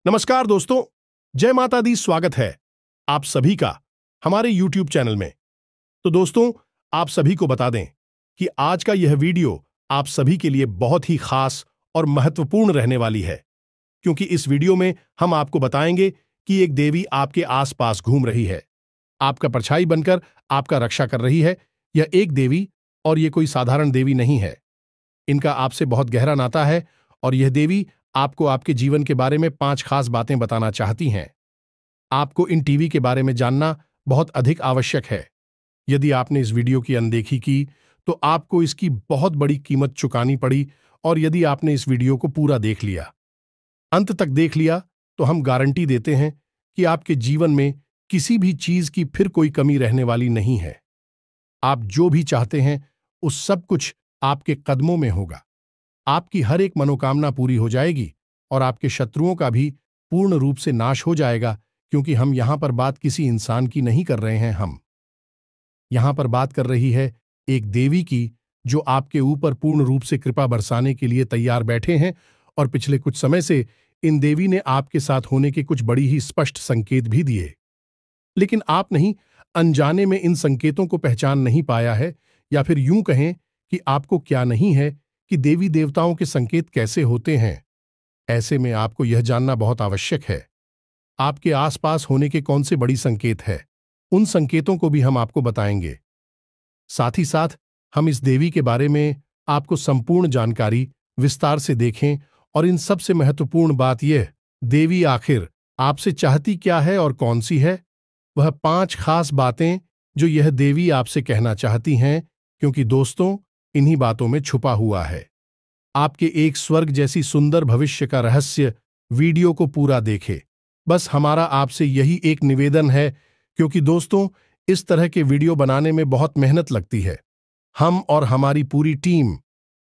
नमस्कार दोस्तों, जय माता दी। स्वागत है आप सभी का हमारे YouTube चैनल में। तो दोस्तों, आप सभी को बता दें कि आज का यह वीडियो आप सभी के लिए बहुत ही खास और महत्वपूर्ण रहने वाली है, क्योंकि इस वीडियो में हम आपको बताएंगे कि एक देवी आपके आसपास घूम रही है, आपका परछाई बनकर आपका रक्षा कर रही है। यह एक देवी, और यह कोई साधारण देवी नहीं है। इनका आपसे बहुत गहरा नाता है, और यह देवी आपको आपके जीवन के बारे में 5 खास बातें बताना चाहती हैं। आपको इन टीवी के बारे में जानना बहुत अधिक आवश्यक है। यदि आपने इस वीडियो की अनदेखी की तो आपको इसकी बहुत बड़ी कीमत चुकानी पड़ी, और यदि आपने इस वीडियो को पूरा देख लिया, अंत तक देख लिया, तो हम गारंटी देते हैं कि आपके जीवन में किसी भी चीज की फिर कोई कमी रहने वाली नहीं है। आप जो भी चाहते हैं उस सब कुछ आपके कदमों में होगा। आपकी हर एक मनोकामना पूरी हो जाएगी, और आपके शत्रुओं का भी पूर्ण रूप से नाश हो जाएगा, क्योंकि हम यहां पर बात किसी इंसान की नहीं कर रहे हैं। हम यहां पर बात कर रही है एक देवी की, जो आपके ऊपर पूर्ण रूप से कृपा बरसाने के लिए तैयार बैठे हैं। और पिछले कुछ समय से इन देवी ने आपके साथ होने के कुछ बड़ी ही स्पष्ट संकेत भी दिए, लेकिन आप नहीं, अनजाने में इन संकेतों को पहचान नहीं पाया है, या फिर यूं कहें कि आपको क्या नहीं है कि देवी देवताओं के संकेत कैसे होते हैं। ऐसे में आपको यह जानना बहुत आवश्यक है, आपके आसपास होने के कौन से बड़ी संकेत है। उन संकेतों को भी हम आपको बताएंगे। साथ ही साथ हम इस देवी के बारे में आपको संपूर्ण जानकारी विस्तार से देखें, और इन सबसे महत्वपूर्ण बात यह, देवी आखिर आपसे चाहती क्या है और कौन सी है। वह 5 खास बातें जो यह देवी आपसे कहना चाहती हैं, क्योंकि दोस्तों, इन्हीं बातों में छुपा हुआ है आपके एक स्वर्ग जैसी सुंदर भविष्य का रहस्य। वीडियो को पूरा देखे। बस हमारा आपसे यही एक निवेदन है, क्योंकि दोस्तों, इस तरह के वीडियो बनाने में बहुत मेहनत लगती है। हम और हमारी पूरी टीम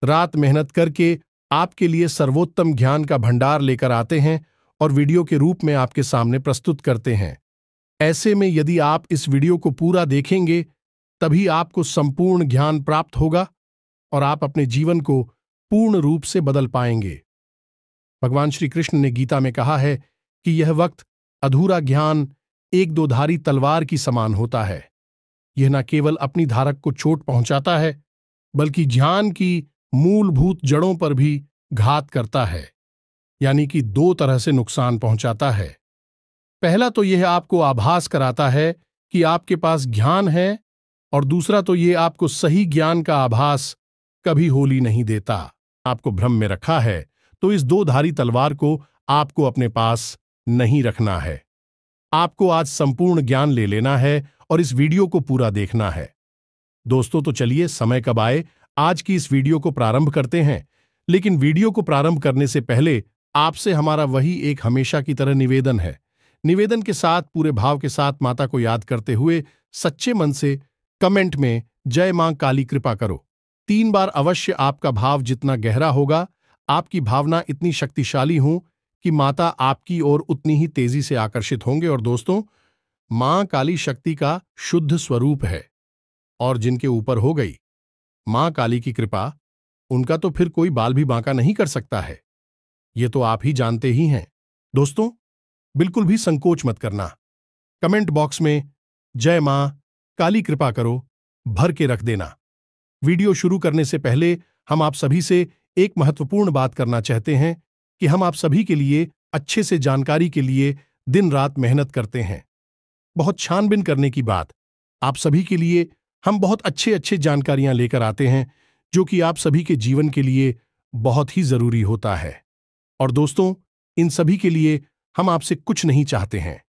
रात मेहनत करके आपके लिए सर्वोत्तम ज्ञान का भंडार लेकर आते हैं और वीडियो के रूप में आपके सामने प्रस्तुत करते हैं। ऐसे में यदि आप इस वीडियो को पूरा देखेंगे, तभी आपको संपूर्ण ज्ञान प्राप्त होगा, और आप अपने जीवन को पूर्ण रूप से बदल पाएंगे। भगवान श्री कृष्ण ने गीता में कहा है कि यह वक्त अधूरा ज्ञान एक दोधारी तलवार की समान होता है। यह न केवल अपनी धारक को चोट पहुंचाता है, बल्कि ज्ञान की मूलभूत जड़ों पर भी घात करता है, यानी कि 2 तरह से नुकसान पहुंचाता है। पहला तो यह आपको आभास कराता है कि आपके पास ज्ञान है, और दूसरा तो यह आपको सही ज्ञान का आभास कभी होली नहीं देता। आपको भ्रम में रखा है, तो इस 2 धारी तलवार को आपको अपने पास नहीं रखना है। आपको आज संपूर्ण ज्ञान ले लेना है, और इस वीडियो को पूरा देखना है। दोस्तों, तो चलिए, समय कब आए, आज की इस वीडियो को प्रारंभ करते हैं। लेकिन वीडियो को प्रारंभ करने से पहले आपसे हमारा वही एक हमेशा की तरह निवेदन है। निवेदन के साथ, पूरे भाव के साथ माता को याद करते हुए सच्चे मन से कमेंट में जय मां काली कृपा करो 3 बार अवश्य। आपका भाव जितना गहरा होगा, आपकी भावना इतनी शक्तिशाली हो कि माता आपकी ओर उतनी ही तेजी से आकर्षित होंगे। और दोस्तों, मां काली शक्ति का शुद्ध स्वरूप है, और जिनके ऊपर हो गई मां काली की कृपा, उनका तो फिर कोई बाल भी बांका नहीं कर सकता है। ये तो आप ही जानते ही हैं। दोस्तों, बिल्कुल भी संकोच मत करना। कमेंट बॉक्स में जय मां काली कृपा करो भर के रख देना। वीडियो शुरू करने से पहले हम आप सभी से एक महत्वपूर्ण बात करना चाहते हैं कि हम आप सभी के लिए अच्छे से जानकारी के लिए दिन रात मेहनत करते हैं। बहुत छानबीन करने की बात, आप सभी के लिए हम बहुत अच्छे जानकारियां लेकर आते हैं, जो कि आप सभी के जीवन के लिए बहुत ही जरूरी होता है। और दोस्तों, इन सभी के लिए हम आपसे कुछ नहीं चाहते हैं।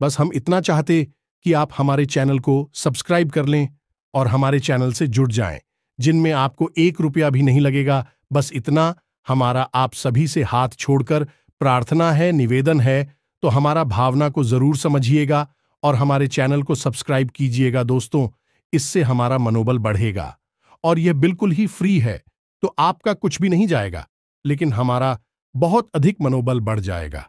बस हम इतना चाहते कि आप हमारे चैनल को सब्सक्राइब कर लें और हमारे चैनल से जुड़ जाएं, जिनमें आपको 1 रुपया भी नहीं लगेगा। बस इतना हमारा आप सभी से हाथ छोड़कर प्रार्थना है, निवेदन है। तो हमारा भावना को जरूर समझिएगा और हमारे चैनल को सब्सक्राइब कीजिएगा। दोस्तों, इससे हमारा मनोबल बढ़ेगा, और यह बिल्कुल ही फ्री है, तो आपका कुछ भी नहीं जाएगा, लेकिन हमारा बहुत अधिक मनोबल बढ़ जाएगा।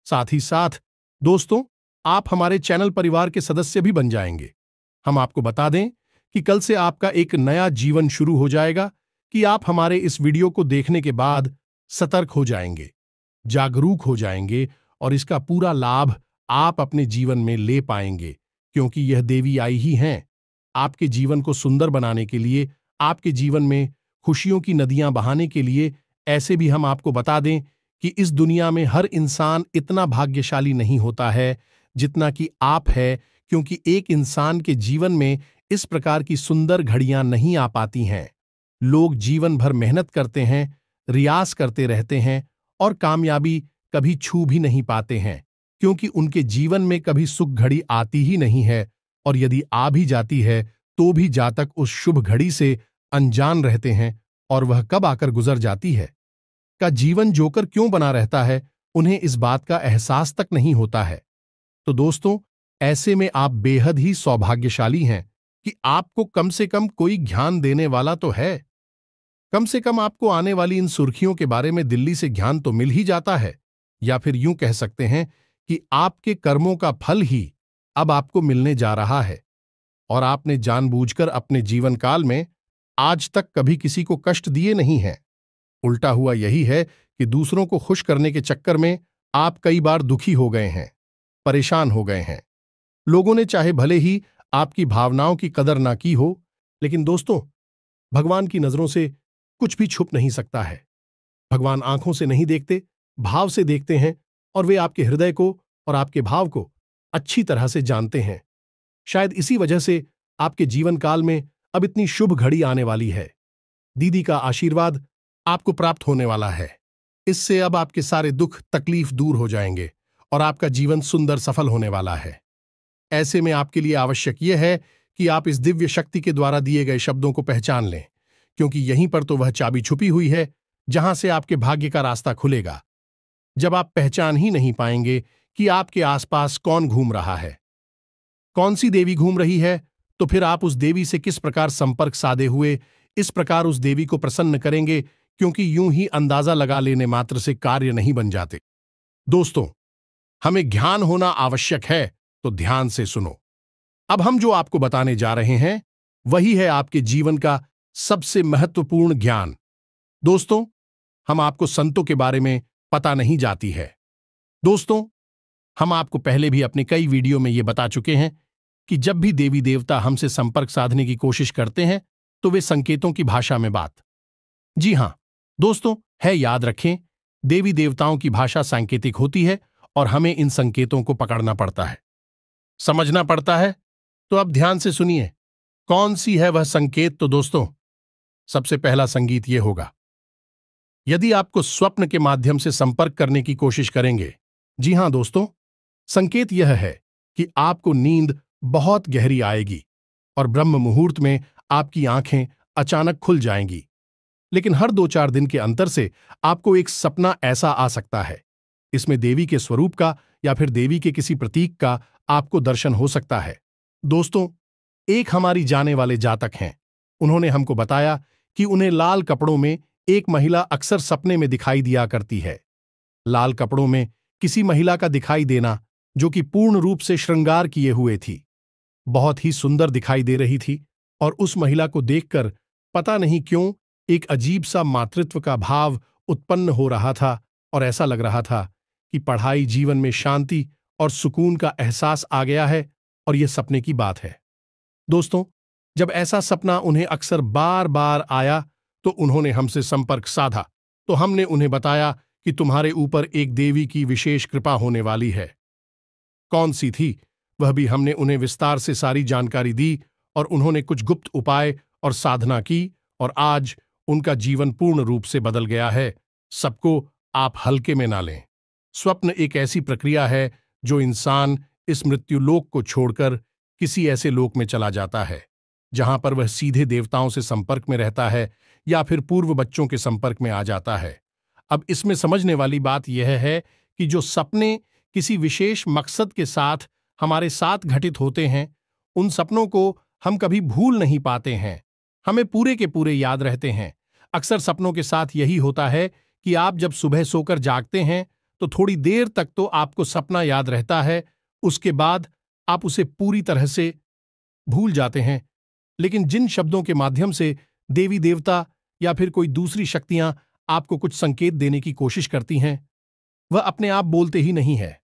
साथ ही साथ दोस्तों, आप हमारे चैनल परिवार के सदस्य भी बन जाएंगे। हम आपको बता दें कि कल से आपका एक नया जीवन शुरू हो जाएगा, कि आप हमारे इस वीडियो को देखने के बाद सतर्क हो जाएंगे। जागरूक हो जाएंगे और इसका पूरा लाभ आप अपने जीवन में ले पाएंगे, क्योंकि यह देवी आई ही हैं आपके जीवन को सुंदर बनाने के लिए, आपके जीवन में खुशियों की नदियां बहाने के लिए। ऐसे भी हम आपको बता दें कि इस दुनिया में हर इंसान इतना भाग्यशाली नहीं होता है जितना कि आप है, क्योंकि एक इंसान के जीवन में इस प्रकार की सुंदर घड़ियां नहीं आ पाती हैं। लोग जीवन भर मेहनत करते हैं, रियाज करते रहते हैं और कामयाबी कभी छू भी नहीं पाते हैं, क्योंकि उनके जीवन में कभी सुख घड़ी आती ही नहीं है, और यदि आ भी जाती है तो भी जातक उस शुभ घड़ी से अनजान रहते हैं, और वह कब आकर गुजर जाती है का जीवन जोकर क्यों बना रहता है, उन्हें इस बात का एहसास तक नहीं होता है। तो दोस्तों, ऐसे में आप बेहद ही सौभाग्यशाली हैं कि आपको कम से कम कोई ज्ञान देने वाला तो है। कम से कम आपको आने वाली इन सुर्खियों के बारे में दिल्ली से ज्ञान तो मिल ही जाता है, या फिर यूं कह सकते हैं कि आपके कर्मों का फल ही अब आपको मिलने जा रहा है, और आपने जानबूझकर अपने जीवन काल में आज तक कभी किसी को कष्ट दिए नहीं हैं। उल्टा हुआ यही है कि दूसरों को खुश करने के चक्कर में आप कई बार दुखी हो गए हैं, परेशान हो गए हैं। लोगों ने चाहे भले ही आपकी भावनाओं की कदर ना की हो, लेकिन दोस्तों, भगवान की नजरों से कुछ भी छुप नहीं सकता है। भगवान आंखों से नहीं देखते, भाव से देखते हैं, और वे आपके हृदय को और आपके भाव को अच्छी तरह से जानते हैं। शायद इसी वजह से आपके जीवन काल में अब इतनी शुभ घड़ी आने वाली है। दीदी का आशीर्वाद आपको प्राप्त होने वाला है। इससे अब आपके सारे दुख तकलीफ दूर हो जाएंगे और आपका जीवन सुंदर सफल होने वाला है। ऐसे में आपके लिए आवश्यक यह है कि आप इस दिव्य शक्ति के द्वारा दिए गए शब्दों को पहचान लें, क्योंकि यहीं पर तो वह चाबी छुपी हुई है जहां से आपके भाग्य का रास्ता खुलेगा। जब आप पहचान ही नहीं पाएंगे कि आपके आसपास कौन घूम रहा है, कौन सी देवी घूम रही है, तो फिर आप उस देवी से किस प्रकार संपर्क साधे हुए इस प्रकार उस देवी को प्रसन्न करेंगे, क्योंकि यूं ही अंदाजा लगा लेने मात्र से कार्य नहीं बन जाते। दोस्तों, हमें ज्ञान होना आवश्यक है, तो ध्यान से सुनो। अब हम जो आपको बताने जा रहे हैं वही है आपके जीवन का सबसे महत्वपूर्ण ज्ञान। दोस्तों, हम आपको संतों के बारे में पता नहीं जाती है। दोस्तों, हम आपको पहले भी अपने कई वीडियो में यह बता चुके हैं कि जब भी देवी देवता हमसे संपर्क साधने की कोशिश करते हैं तो वे संकेतों की भाषा में बात। जी हां दोस्तों, है, याद रखें, देवी देवताओं की भाषा सांकेतिक होती है और हमें इन संकेतों को पकड़ना पड़ता है, समझना पड़ता है। तो अब ध्यान से सुनिए, कौन सी है वह संकेत। तो दोस्तों, सबसे पहला संगीत यह होगा, यदि आपको स्वप्न के माध्यम से संपर्क करने की कोशिश करेंगे। जी हां दोस्तों, संकेत यह है कि आपको नींद बहुत गहरी आएगी और ब्रह्म मुहूर्त में आपकी आंखें अचानक खुल जाएंगी। लेकिन हर 2-4 दिन के अंतर से आपको एक सपना ऐसा आ सकता है, इसमें देवी के स्वरूप का या फिर देवी के किसी प्रतीक का आपको दर्शन हो सकता है। दोस्तों, एक हमारी जाने वाले जातक हैं, उन्होंने हमको बताया कि उन्हें लाल कपड़ों में एक महिला अक्सर सपने में दिखाई दिया करती है। लाल कपड़ों में किसी महिला का दिखाई देना जो कि पूर्ण रूप से श्रृंगार किए हुए थी, बहुत ही सुंदर दिखाई दे रही थी, और उस महिला को देखकर पता नहीं क्यों एक अजीब सा मातृत्व का भाव उत्पन्न हो रहा था, और ऐसा लग रहा था कि पढ़ाई जीवन में शांति और सुकून का एहसास आ गया है, और यह सपने की बात है। दोस्तों, जब ऐसा सपना उन्हें अक्सर बार बार आया तो उन्होंने हमसे संपर्क साधा, तो हमने उन्हें बताया कि तुम्हारे ऊपर एक देवी की विशेष कृपा होने वाली है। कौन सी थी वह भी हमने उन्हें विस्तार से सारी जानकारी दी, और उन्होंने कुछ गुप्त उपाय और साधना की, और आज उनका जीवन पूर्ण रूप से बदल गया है। सबको आप हल्के में ना लें। स्वप्न एक ऐसी प्रक्रिया है जो इंसान इस मृत्युलोक को छोड़कर किसी ऐसे लोक में चला जाता है जहां पर वह सीधे देवताओं से संपर्क में रहता है या फिर पूर्व बच्चों के संपर्क में आ जाता है। अब इसमें समझने वाली बात यह है कि जो सपने किसी विशेष मकसद के साथ हमारे साथ घटित होते हैं, उन सपनों को हम कभी भूल नहीं पाते हैं, हमें पूरे के पूरे याद रहते हैं। अक्सर सपनों के साथ यही होता है कि आप जब सुबह सोकर जागते हैं तो थोड़ी देर तक तो आपको सपना याद रहता है, उसके बाद आप उसे पूरी तरह से भूल जाते हैं। लेकिन जिन शब्दों के माध्यम से देवी देवता या फिर कोई दूसरी शक्तियां आपको कुछ संकेत देने की कोशिश करती हैं, वह अपने आप बोलते ही नहीं है।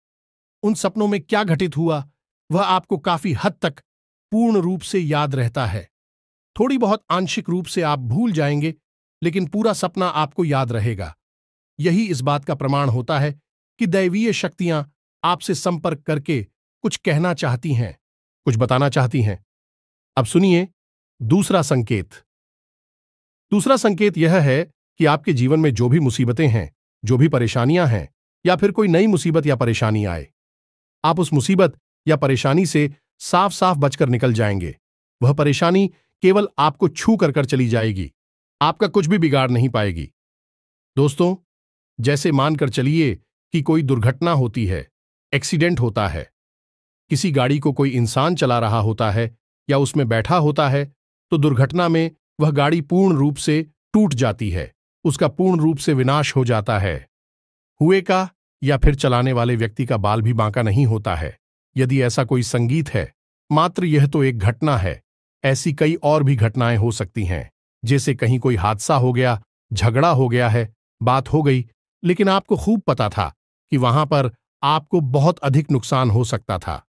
उन सपनों में क्या घटित हुआ वह आपको काफी हद तक पूर्ण रूप से याद रहता है। थोड़ी बहुत आंशिक रूप से आप भूल जाएंगे, लेकिन पूरा सपना आपको याद रहेगा। यही इस बात का प्रमाण होता है कि दैवीय शक्तियां आपसे संपर्क करके कुछ कहना चाहती हैं, कुछ बताना चाहती हैं। अब सुनिए दूसरा संकेत। दूसरा संकेत यह है कि आपके जीवन में जो भी मुसीबतें हैं, जो भी परेशानियां हैं, या फिर कोई नई मुसीबत या परेशानी आए, आप उस मुसीबत या परेशानी से साफ साफ बचकर निकल जाएंगे। वह परेशानी केवल आपको छू कर चली जाएगी, आपका कुछ भी बिगाड़ नहीं पाएगी। दोस्तों, जैसे मानकर चलिए कि कोई दुर्घटना होती है, एक्सीडेंट होता है, किसी गाड़ी को कोई इंसान चला रहा होता है या उसमें बैठा होता है, तो दुर्घटना में वह गाड़ी पूर्ण रूप से टूट जाती है, उसका पूर्ण रूप से विनाश हो जाता है। हुए का या फिर चलाने वाले व्यक्ति का बाल भी बांका नहीं होता है। यदि ऐसा कोई संगीत है, मात्र यह तो एक घटना है, ऐसी कई और भी घटनाएं हो सकती हैं। जैसे कहीं कोई हादसा हो गया, झगड़ा हो गया है, बात हो गई, लेकिन आपको खूब पता था कि वहां पर आपको बहुत अधिक नुकसान हो सकता था,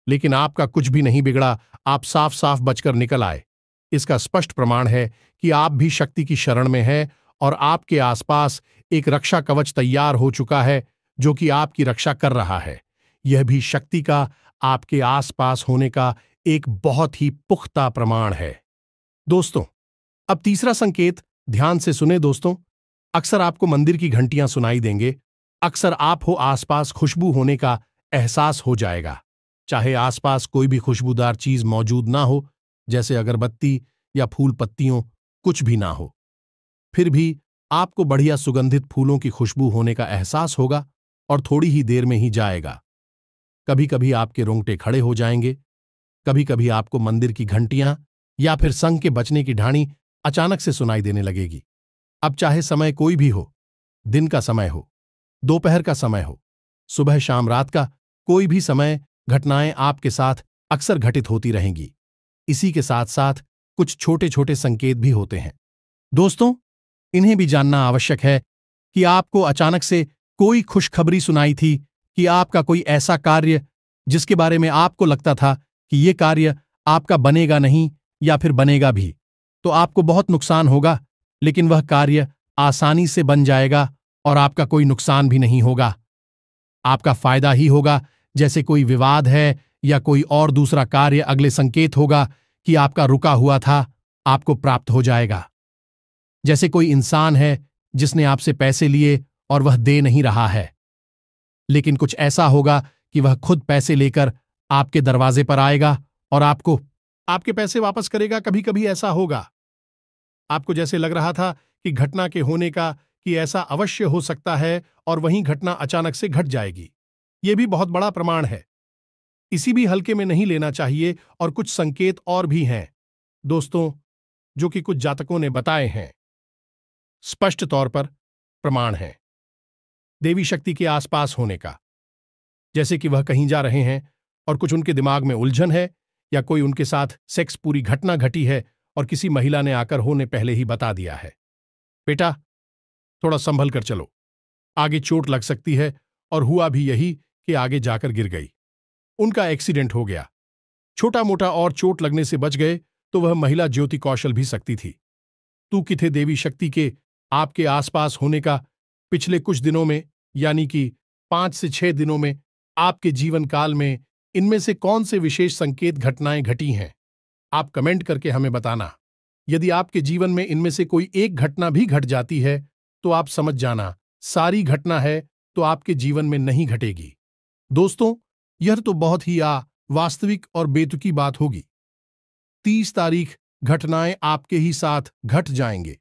लेकिन आपका कुछ भी नहीं बिगड़ा, आप साफ साफ बचकर निकल आए। इसका स्पष्ट प्रमाण है कि आप भी शक्ति की शरण में हैं और आपके आसपास एक रक्षा कवच तैयार हो चुका है जो कि आपकी रक्षा कर रहा है। यह भी शक्ति का आपके आसपास होने का एक बहुत ही पुख्ता प्रमाण है। दोस्तों, अब तीसरा संकेत ध्यान से सुने दोस्तों। अक्सर आपको मंदिर की घंटियां सुनाई देंगे, अक्सर आप हो आसपास खुशबू होने का एहसास हो जाएगा। चाहे आसपास कोई भी खुशबूदार चीज मौजूद ना हो, जैसे अगरबत्ती या फूल पत्तियों, कुछ भी ना हो, फिर भी आपको बढ़िया सुगंधित फूलों की खुशबू होने का एहसास होगा और थोड़ी ही देर में ही जाएगा। कभी कभी आपके रोंगटे खड़े हो जाएंगे, कभी कभी आपको मंदिर की घंटियां या फिर संग के बजने की ढाणी अचानक से सुनाई देने लगेगी। अब चाहे समय कोई भी हो, दिन का समय हो, दोपहर का समय हो, सुबह शाम रात का कोई भी समय, घटनाएं आपके साथ अक्सर घटित होती रहेंगी। इसी के साथ साथ कुछ छोटे छोटे संकेत भी होते हैं। दोस्तों, इन्हें भी जानना आवश्यक है कि आपको अचानक से कोई खुशखबरी सुनाई थी कि आपका कोई ऐसा कार्य जिसके बारे में आपको लगता था कि ये कार्य आपका बनेगा नहीं या फिर बनेगा भी, तो आपको बहुत नुकसान होगा, लेकिन वह कार्य आसानी से बन जाएगा और आपका कोई नुकसान भी नहीं होगा, आपका फायदा ही होगा। जैसे कोई विवाद है या कोई और दूसरा कार्य, अगले संकेत होगा कि आपका रुका हुआ था, आपको प्राप्त हो जाएगा। जैसे कोई इंसान है जिसने आपसे पैसे लिए और वह दे नहीं रहा है, लेकिन कुछ ऐसा होगा कि वह खुद पैसे लेकर आपके दरवाजे पर आएगा और आपको आपके पैसे वापस करेगा। कभी कभी ऐसा होगा, आपको जैसे लग रहा था कि घटना के होने का कि ऐसा अवश्य हो सकता है और वहीं घटना अचानक से घट जाएगी। यह भी बहुत बड़ा प्रमाण है, इसी भी हल्के में नहीं लेना चाहिए। और कुछ संकेत और भी हैं दोस्तों, जो कि कुछ जातकों ने बताए हैं, स्पष्ट तौर पर प्रमाण है देवी शक्ति के आसपास होने का। जैसे कि वह कहीं जा रहे हैं और कुछ उनके दिमाग में उलझन है, या कोई उनके साथ सेक्स पूरी घटना घटी है और किसी महिला ने आकर होने पहले ही बता दिया है, बेटा थोड़ा संभल कर चलो, आगे चोट लग सकती है। और हुआ भी यही कि आगे जाकर गिर गई, उनका एक्सीडेंट हो गया। छोटा मोटा और चोट लगने से बच गए तो वह महिला ज्योति कौशल भी सकती थी। तू किथे देवी शक्ति के आपके आसपास होने का पिछले कुछ दिनों में, यानी कि 5 से 6 दिनों में, आपके जीवन काल में इनमें से कौन से विशेष संकेत घटनाएं घटी हैं? आप कमेंट करके हमें बताना। यदि आपके जीवन में इनमें से कोई एक घटना भी घट जाती है तो आप समझ जाना सारी घटना है तो आपके जीवन में नहीं घटेगी। दोस्तों, यह तो बहुत ही वास्तविक और बेतुकी बात होगी। 30 तारीख घटनाएं आपके ही साथ घट जाएंगे,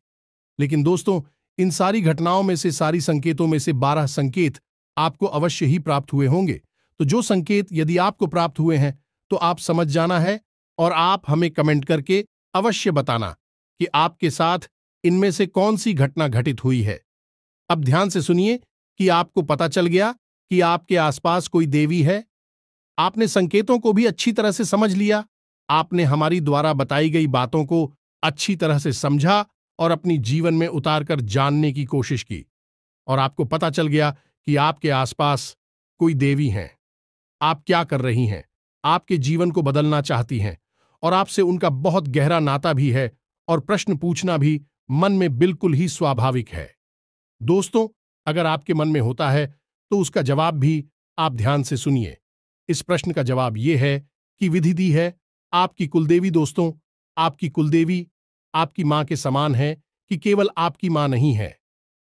लेकिन दोस्तों इन सारी घटनाओं में से, सारी संकेतों में से 12 संकेत आपको अवश्य ही प्राप्त हुए होंगे। तो जो संकेत यदि आपको प्राप्त हुए हैं तो आप समझ जाना है और आप हमें कमेंट करके अवश्य बताना कि आपके साथ इनमें से कौन सी घटना घटित हुई है। अब ध्यान से सुनिए कि आपको पता चल गया कि आपके आसपास कोई देवी है। आपने संकेतों को भी अच्छी तरह से समझ लिया, आपने हमारी द्वारा बताई गई बातों को अच्छी तरह से समझा और अपनी जीवन में उतारकर जानने की कोशिश की, और आपको पता चल गया कि आपके आसपास कोई देवी हैं, आप क्या कर रही हैं, आपके जीवन को बदलना चाहती हैं और आपसे उनका बहुत गहरा नाता भी है और प्रश्न पूछना भी मन में बिल्कुल ही स्वाभाविक है। दोस्तों, अगर आपके मन में होता है तो उसका जवाब भी आप ध्यान से सुनिए। इस प्रश्न का जवाब यह है कि विधि दी है आपकी कुलदेवी। दोस्तों, आपकी कुलदेवी आपकी मां के समान है कि केवल आपकी मां नहीं है,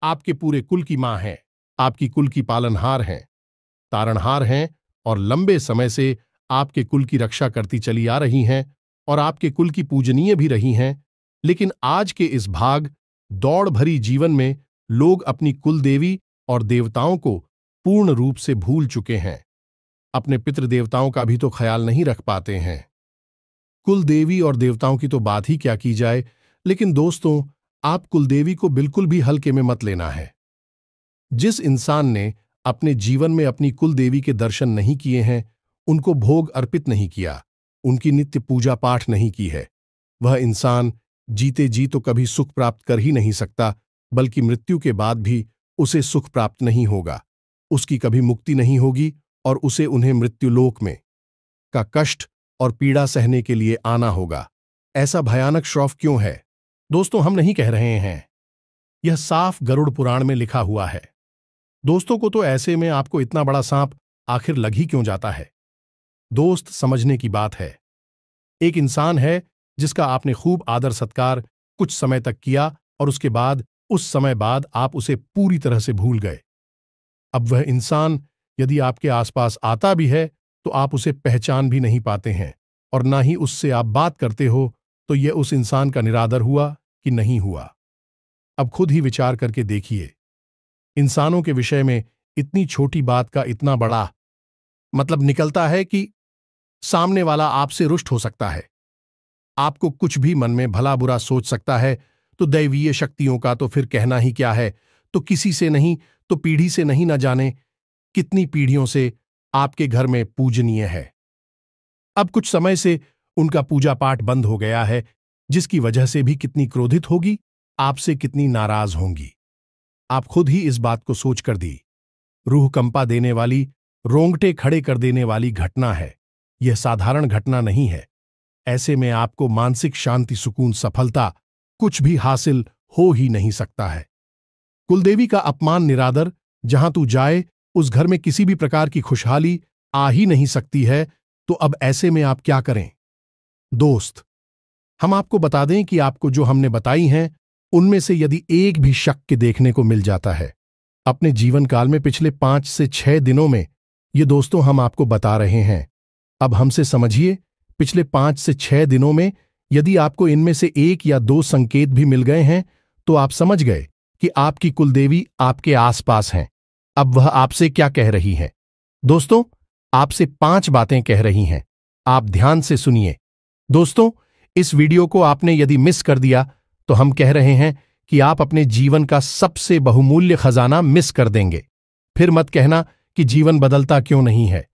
आपके पूरे कुल की मां है। आपकी कुल की पालनहार हैं, तारणहार हैं और लंबे समय से आपके कुल की रक्षा करती चली आ रही हैं और आपके कुल की पूजनीय भी रही हैं। लेकिन आज के इस भाग दौड़ भरी जीवन में लोग अपनी कुल देवी और देवताओं को पूर्ण रूप से भूल चुके हैं। अपने पितृदेवताओं का भी तो ख्याल नहीं रख पाते हैं। कुल देवी और देवताओं की तो बात ही क्या की जाए, लेकिन दोस्तों, आप कुलदेवी को बिल्कुल भी हल्के में मत लेना है। जिस इंसान ने अपने जीवन में अपनी कुल देवी के दर्शन नहीं किए हैं, उनको भोग अर्पित नहीं किया, उनकी नित्य पूजा पाठ नहीं की है, वह इंसान जीते जी तो कभी सुख प्राप्त कर ही नहीं सकता, बल्कि मृत्यु के बाद भी उसे सुख प्राप्त नहीं होगा। उसकी कभी मुक्ति नहीं होगी और उसे उन्हें मृत्युलोक में का कष्ट और पीड़ा सहने के लिए आना होगा। ऐसा भयानक श्राप क्यों है? दोस्तों, हम नहीं कह रहे हैं, यह साफ गरुड़ पुराण में लिखा हुआ है। दोस्तों को तो ऐसे में आपको इतना बड़ा सांप आखिर लग ही क्यों जाता है? दोस्त, समझने की बात है। एक इंसान है जिसका आपने खूब आदर सत्कार कुछ समय तक किया और उसके बाद उस समय बाद आप उसे पूरी तरह से भूल गए। अब वह इंसान यदि आपके आसपास आता भी है तो आप उसे पहचान भी नहीं पाते हैं और ना ही उससे आप बात करते हो, तो यह उस इंसान का निरादर हुआ कि नहीं हुआ? अब खुद ही विचार करके देखिए। इंसानों के विषय में इतनी छोटी बात का इतना बड़ा मतलब निकलता है कि सामने वाला आपसे रुष्ट हो सकता है, आपको कुछ भी मन में भला बुरा सोच सकता है, तो दैवीय शक्तियों का तो फिर कहना ही क्या है। तो किसी से नहीं तो पीढ़ी से नहीं, न जाने कितनी पीढ़ियों से आपके घर में पूजनीय है। अब कुछ समय से उनका पूजा पाठ बंद हो गया है, जिसकी वजह से भी कितनी क्रोधित होगी, आपसे कितनी नाराज होंगी। आप खुद ही इस बात को सोच कर दी। रूह कंपा देने वाली, रोंगटे खड़े कर देने वाली घटना है। यह साधारण घटना नहीं है। ऐसे में आपको मानसिक शांति, सुकून, सफलता कुछ भी हासिल हो ही नहीं सकता है। कुलदेवी का अपमान, निरादर, जहां तू जाए उस घर में किसी भी प्रकार की खुशहाली आ ही नहीं सकती है। तो अब ऐसे में आप क्या करें? दोस्त, हम आपको बता दें कि आपको जो हमने बताई हैं उनमें से यदि एक भी शक देखने को मिल जाता है अपने जीवन काल में पिछले 5 से 6 दिनों में, ये दोस्तों हम आपको बता रहे हैं। अब हमसे समझिए, पिछले 5 से 6 दिनों में यदि आपको इनमें से 1 या 2 संकेत भी मिल गए हैं तो आप समझ गए कि आपकी कुलदेवी आपके आसपास हैं। अब वह आपसे क्या कह रही है? दोस्तों, आपसे 5 बातें कह रही हैं। आप ध्यान से सुनिए। दोस्तों, इस वीडियो को आपने यदि मिस कर दिया तो हम कह रहे हैं कि आप अपने जीवन का सबसे बहुमूल्य खजाना मिस कर देंगे। फिर मत कहना कि जीवन बदलता क्यों नहीं है,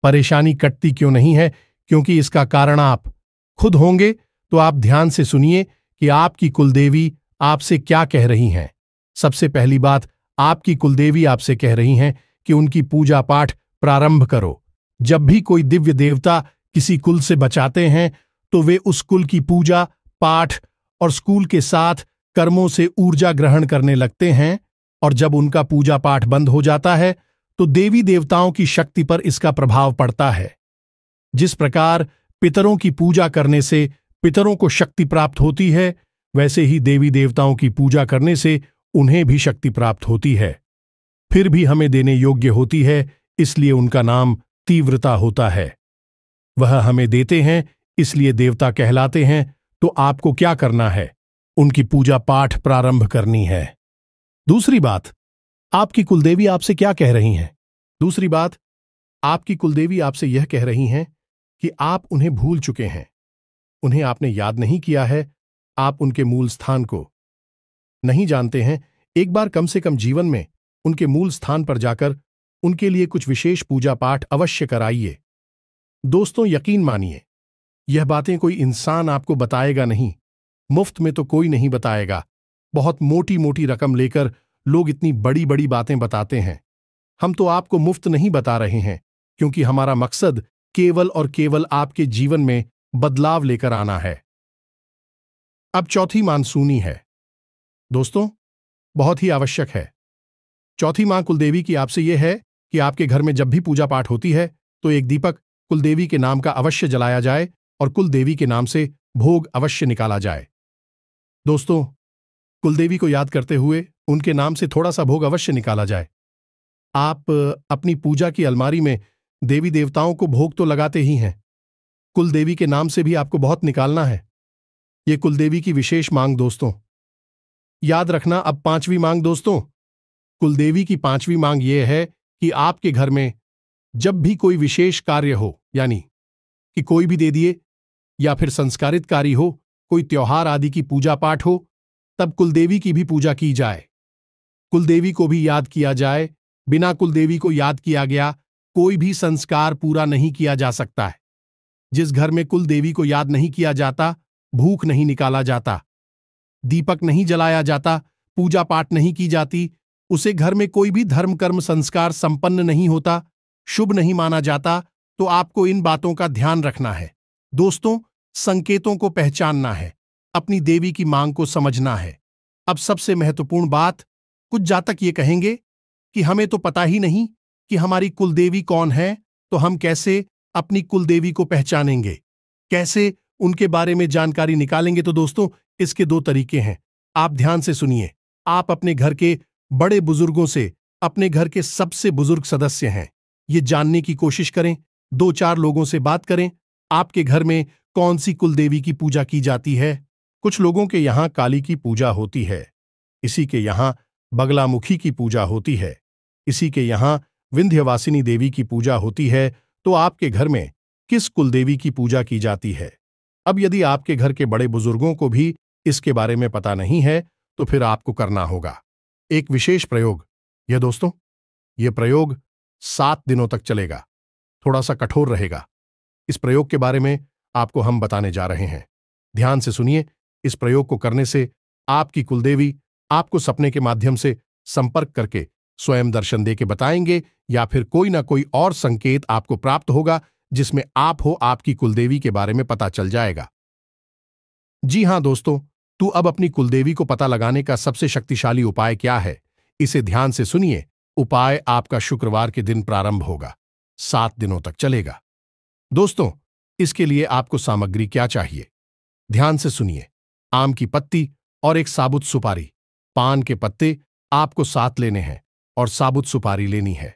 परेशानी कटती क्यों नहीं है, क्योंकि इसका कारण आप खुद होंगे। तो आप ध्यान से सुनिए कि आपकी कुलदेवी आपसे क्या कह रही हैं। सबसे पहली बात, आपकी कुलदेवी आपसे कह रही हैं कि उनकी पूजा पाठ प्रारंभ करो। जब भी कोई दिव्य देवता किसी कुल से बचाते हैं तो वे उस कुल की पूजा पाठ और स्कूल के साथ कर्मों से ऊर्जा ग्रहण करने लगते हैं, और जब उनका पूजा पाठ बंद हो जाता है तो देवी देवताओं की शक्ति पर इसका प्रभाव पड़ता है। जिस प्रकार पितरों की पूजा करने से पितरों को शक्ति प्राप्त होती है, वैसे ही देवी देवताओं की पूजा करने से उन्हें भी शक्ति प्राप्त होती है। फिर भी हमें देने योग्य होती है, इसलिए उनका नाम तीव्रता होता है। वह हमें देते हैं इसलिए देवता कहलाते हैं। तो आपको क्या करना है? उनकी पूजा पाठ प्रारंभ करनी है। दूसरी बात, आपकी कुलदेवी आपसे क्या कह रही हैं? दूसरी बात, आपकी कुलदेवी आपसे यह कह रही हैं कि आप उन्हें भूल चुके हैं, उन्हें आपने याद नहीं किया है, आप उनके मूल स्थान को नहीं जानते हैं। एक बार कम से कम जीवन में उनके मूल स्थान पर जाकर उनके लिए कुछ विशेष पूजा पाठ अवश्य कराइए। दोस्तों, यकीन मानिए, यह बातें कोई इंसान आपको बताएगा नहीं, मुफ्त में तो कोई नहीं बताएगा। बहुत मोटी मोटी रकम लेकर लोग इतनी बड़ी बड़ी बातें बताते हैं। हम तो आपको मुफ्त नहीं बता रहे हैं, क्योंकि हमारा मकसद केवल और केवल आपके जीवन में बदलाव लेकर आना है। अब चौथी मानसूनी है। दोस्तों, बहुत ही आवश्यक है। चौथी मां कुलदेवी की आपसे यह है कि आपके घर में जब भी पूजा पाठ होती है तो एक दीपक कुलदेवी के नाम का अवश्य जलाया जाए और कुलदेवी के नाम से भोग अवश्य निकाला जाए। दोस्तों, कुलदेवी को याद करते हुए उनके नाम से थोड़ा सा भोग अवश्य निकाला जाए। आप अपनी पूजा की अलमारी में देवी देवताओं को भोग तो लगाते ही हैं, कुलदेवी के नाम से भी आपको बहुत निकालना है। ये कुलदेवी की विशेष मांग दोस्तों। याद रखना, अब पांचवी मांग दोस्तों। कुलदेवी की पांचवी मांग यह है कि आपके घर में जब भी कोई विशेष कार्य हो, यानी कि कोई भी दे दिए या फिर संस्कारित कार्य हो, कोई त्योहार आदि की पूजा पाठ हो, तब कुलदेवी की भी पूजा की जाए। कुलदेवी को भी याद किया जाए। बिना कुलदेवी को याद किया गया कोई भी संस्कार पूरा नहीं किया जा सकता है। जिस घर में कुलदेवी को याद नहीं किया जाता, भूख नहीं निकाला जाता, दीपक नहीं जलाया जाता, पूजा पाठ नहीं की जाती, उसे घर में कोई भी धर्म कर्म संस्कार संपन्न नहीं होता, शुभ नहीं माना जाता। तो आपको इन बातों का ध्यान रखना है। दोस्तों, संकेतों को पहचानना है, अपनी देवी की मांग को समझना है। अब सबसे महत्वपूर्ण बात, कुछ जातक ये कहेंगे कि हमें तो पता ही नहीं कि हमारी कुलदेवी कौन है, तो हम कैसे अपनी कुलदेवी को पहचानेंगे, कैसे उनके बारे में जानकारी निकालेंगे। तो दोस्तों, इसके दो तरीके हैं। आप ध्यान से सुनिए। आप अपने घर के बड़े बुजुर्गों से, अपने घर के सबसे बुजुर्ग सदस्य हैं, ये जानने की कोशिश करें। 2-4 लोगों से बात करें, आपके घर में कौन सी कुलदेवी की पूजा की जाती है। कुछ लोगों के यहाँ काली की पूजा होती है, इसी के यहाँ बगलामुखी की पूजा होती है, इसी के यहाँ विंध्यवासिनी देवी की पूजा होती है। तो आपके घर में किस कुलदेवी की पूजा की जाती है? अब यदि आपके घर के बड़े बुजुर्गों को भी इसके बारे में पता नहीं है, तो फिर आपको करना होगा एक विशेष प्रयोग। यह दोस्तों, यह प्रयोग 7 दिनों तक चलेगा, थोड़ा सा कठोर रहेगा। इस प्रयोग के बारे में आपको हम बताने जा रहे हैं। ध्यान से सुनिए। इस प्रयोग को करने से आपकी कुलदेवी आपको सपने के माध्यम से संपर्क करके स्वयं दर्शन दे के बताएंगे, या फिर कोई ना कोई और संकेत आपको प्राप्त होगा जिसमें आप हो आपकी कुलदेवी के बारे में पता चल जाएगा। जी हां दोस्तों, तू अब अपनी कुलदेवी को पता लगाने का सबसे शक्तिशाली उपाय क्या है, इसे ध्यान से सुनिए। उपाय आपका शुक्रवार के दिन प्रारंभ होगा, 7 दिनों तक चलेगा। दोस्तों, इसके लिए आपको सामग्री क्या चाहिए, ध्यान से सुनिए। आम की पत्ती और एक साबुत सुपारी। पान के पत्ते आपको 7 लेने हैं और साबुत सुपारी लेनी है।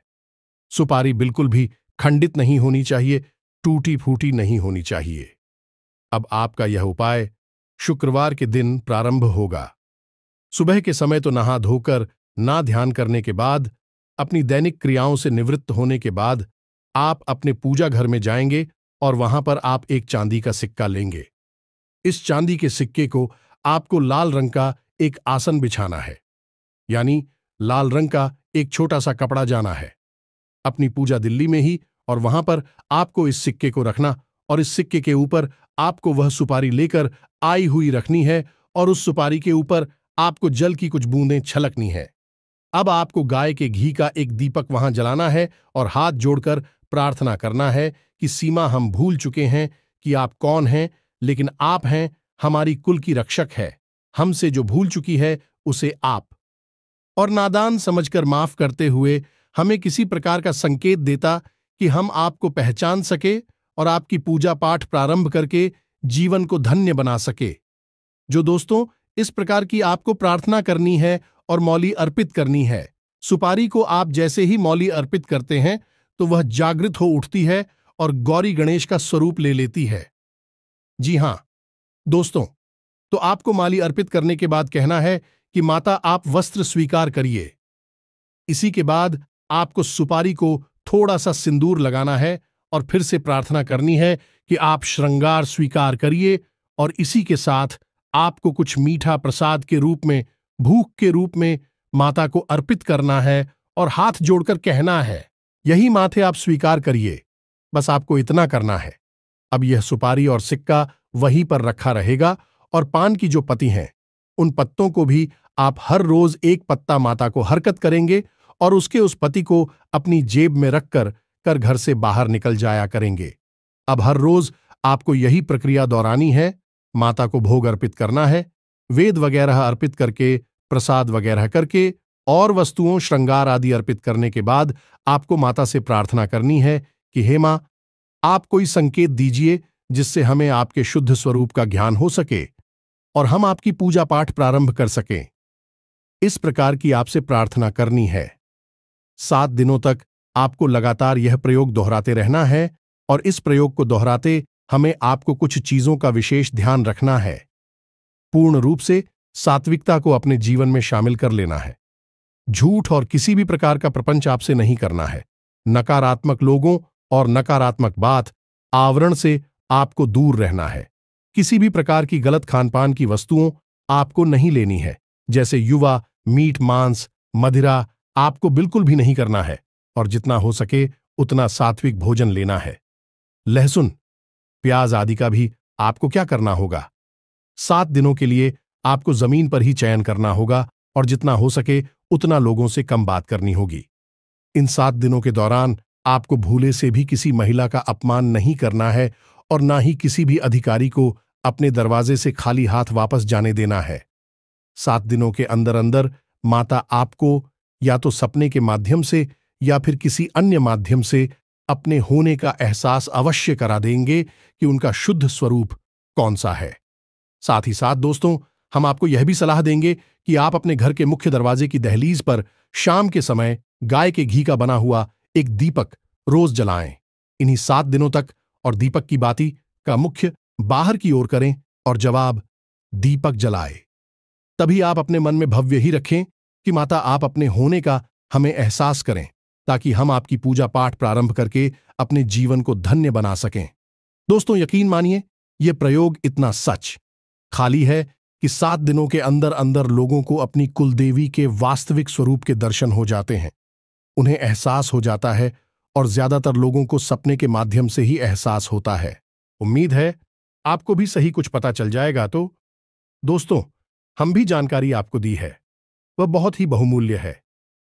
सुपारी बिल्कुल भी खंडित नहीं होनी चाहिए, टूटी फूटी नहीं होनी चाहिए। अब आपका यह उपाय शुक्रवार के दिन प्रारंभ होगा। सुबह के समय तो नहा धोकर, ना ध्यान करने के बाद, अपनी दैनिक क्रियाओं से निवृत्त होने के बाद आप अपने पूजा घर में जाएंगे और वहां पर आप एक चांदी का सिक्का लेंगे। इस चांदी के सिक्के को आपको लाल रंग का एक आसन बिछाना है, यानी लाल रंग का एक छोटा सा कपड़ा जाना है अपनी पूजा दिल्ली में ही, और वहां पर आपको इस सिक्के को रखना और इस सिक्के के ऊपर आपको वह सुपारी लेकर आई हुई रखनी है और उस सुपारी के ऊपर आपको जल की कुछ बूंदें छलकनी है। अब आपको गाय के घी का एक दीपक वहां जलाना है और हाथ जोड़कर प्रार्थना करना है कि सीमा, हम भूल चुके हैं कि आप कौन हैं, लेकिन आप हैं हमारी कुल की रक्षक है। हमसे जो भूल चुकी है उसे आप और नादान समझकर माफ करते हुए हमें किसी प्रकार का संकेत देता कि हम आपको पहचान सके और आपकी पूजा पाठ प्रारंभ करके जीवन को धन्य बना सके। जो दोस्तों, इस प्रकार की आपको प्रार्थना करनी है और मौली अर्पित करनी है। सुपारी को आप जैसे ही मौली अर्पित करते हैं तो वह जागृत हो उठती है और गौरी गणेश का स्वरूप ले लेती है। जी हां दोस्तों, तो आपको माली अर्पित करने के बाद कहना है कि माता, आप वस्त्र स्वीकार करिए। इसी के बाद आपको सुपारी को थोड़ा सा सिंदूर लगाना है और फिर से प्रार्थना करनी है कि आप श्रृंगार स्वीकार करिए, और इसी के साथ आपको कुछ मीठा प्रसाद के रूप में, भूख के रूप में माता को अर्पित करना है और हाथ जोड़कर कहना है, यही माथे आप स्वीकार करिए। बस आपको इतना करना है। अब यह सुपारी और सिक्का वहीं पर रखा रहेगा और पान की जो पत्ती हैं, उन पत्तों को भी आप हर रोज एक पत्ता माता को हरकत करेंगे और उसके उस पति को अपनी जेब में रखकर घर से बाहर निकल जाया करेंगे। अब हर रोज आपको यही प्रक्रिया दोहरानी है। माता को भोग अर्पित करना है, वेद वगैरह अर्पित करके, प्रसाद वगैरह करके और वस्तुओं श्रृंगार आदि अर्पित करने के बाद आपको माता से प्रार्थना करनी है कि हे मां, आप कोई संकेत दीजिए जिससे हमें आपके शुद्ध स्वरूप का ज्ञान हो सके और हम आपकी पूजा पाठ प्रारंभ कर सकें। इस प्रकार की आपसे प्रार्थना करनी है। 7 दिनों तक आपको लगातार यह प्रयोग दोहराते रहना है और इस प्रयोग को दोहराते हमें आपको कुछ चीजों का विशेष ध्यान रखना है। पूर्ण रूप से सात्विकता को अपने जीवन में शामिल कर लेना है। झूठ और किसी भी प्रकार का प्रपंच आपसे नहीं करना है। नकारात्मक लोगों और नकारात्मक बात आवरण से आपको दूर रहना है। किसी भी प्रकार की गलत खानपान की वस्तुओं आपको नहीं लेनी है, जैसे युवा, मीट, मांस, मदिरा आपको बिल्कुल भी नहीं करना है और जितना हो सके उतना सात्विक भोजन लेना है। लहसुन, प्याज आदि का भी आपको क्या करना होगा? 7 दिनों के लिए आपको जमीन पर ही चयन करना होगा और जितना हो सके उतना लोगों से कम बात करनी होगी। इन 7 दिनों के दौरान आपको भूले से भी किसी महिला का अपमान नहीं करना है और ना ही किसी भी अधिकारी को अपने दरवाजे से खाली हाथ वापस जाने देना है। 7 दिनों के अंदर अंदर माता आपको या तो सपने के माध्यम से या फिर किसी अन्य माध्यम से अपने होने का एहसास अवश्य करा देंगे कि उनका शुद्ध स्वरूप कौन सा है। साथ ही साथ दोस्तों, हम आपको यह भी सलाह देंगे कि आप अपने घर के मुख्य दरवाजे की दहलीज पर शाम के समय गाय के घी का बना हुआ एक दीपक रोज जलाएं। इन्हीं 7 दिनों तक और दीपक की बाती का मुख्य बाहर की ओर करें और जवाब दीपक जलाए। तभी आप अपने मन में भव्य ही रखें कि माता आप अपने होने का हमें एहसास करें, ताकि हम आपकी पूजा पाठ प्रारंभ करके अपने जीवन को धन्य बना सकें। दोस्तों, यकीन मानिए, यह प्रयोग इतना सच खाली है कि 7 दिनों के अंदर अंदर लोगों को अपनी कुलदेवी के वास्तविक स्वरूप के दर्शन हो जाते हैं। उन्हें एहसास हो जाता है और ज्यादातर लोगों को सपने के माध्यम से ही एहसास होता है। उम्मीद है आपको भी सही कुछ पता चल जाएगा। तो दोस्तों, हम भी जानकारी आपको दी है, वह बहुत ही बहुमूल्य है।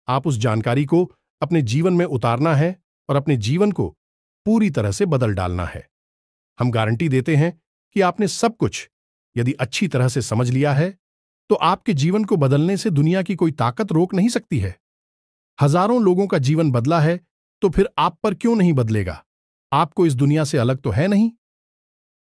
आप उस जानकारी को अपने जीवन में उतारना है और अपने जीवन को पूरी तरह से बदल डालना है। हम गारंटी देते हैं कि आपने सब कुछ यदि अच्छी तरह से समझ लिया है तो आपके जीवन को बदलने से दुनिया की कोई ताकत रोक नहीं सकती है। हजारों लोगों का जीवन बदला है तो फिर आप पर क्यों नहीं बदलेगा? आपको इस दुनिया से अलग तो है नहीं।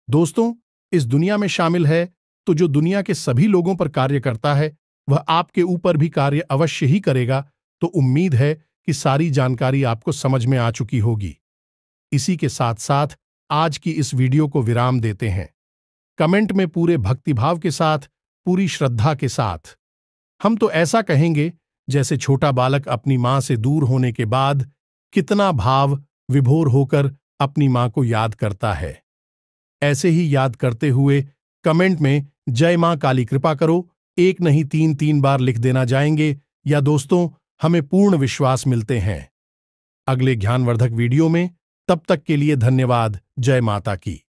दोस्तों, इस दुनिया में शामिल है तो जो दुनिया के सभी लोगों पर कार्य करता है वह आपके ऊपर भी कार्य अवश्य ही करेगा। तो उम्मीद है कि सारी जानकारी आपको समझ में आ चुकी होगी। इसी के साथ साथ आज की इस वीडियो को विराम देते हैं। कमेंट में पूरे भक्तिभाव के साथ, पूरी श्रद्धा के साथ हम तो ऐसा कहेंगे जैसे छोटा बालक अपनी मां से दूर होने के बाद कितना भाव विभोर होकर अपनी मां को याद करता है। ऐसे ही याद करते हुए कमेंट में जय मां काली कृपा करो 1 नहीं 3 बार लिख देना जाएंगे, या दोस्तों हमें पूर्ण विश्वास मिलते हैं। अगले ज्ञानवर्धक वीडियो में, तब तक के लिए धन्यवाद। जय माता की।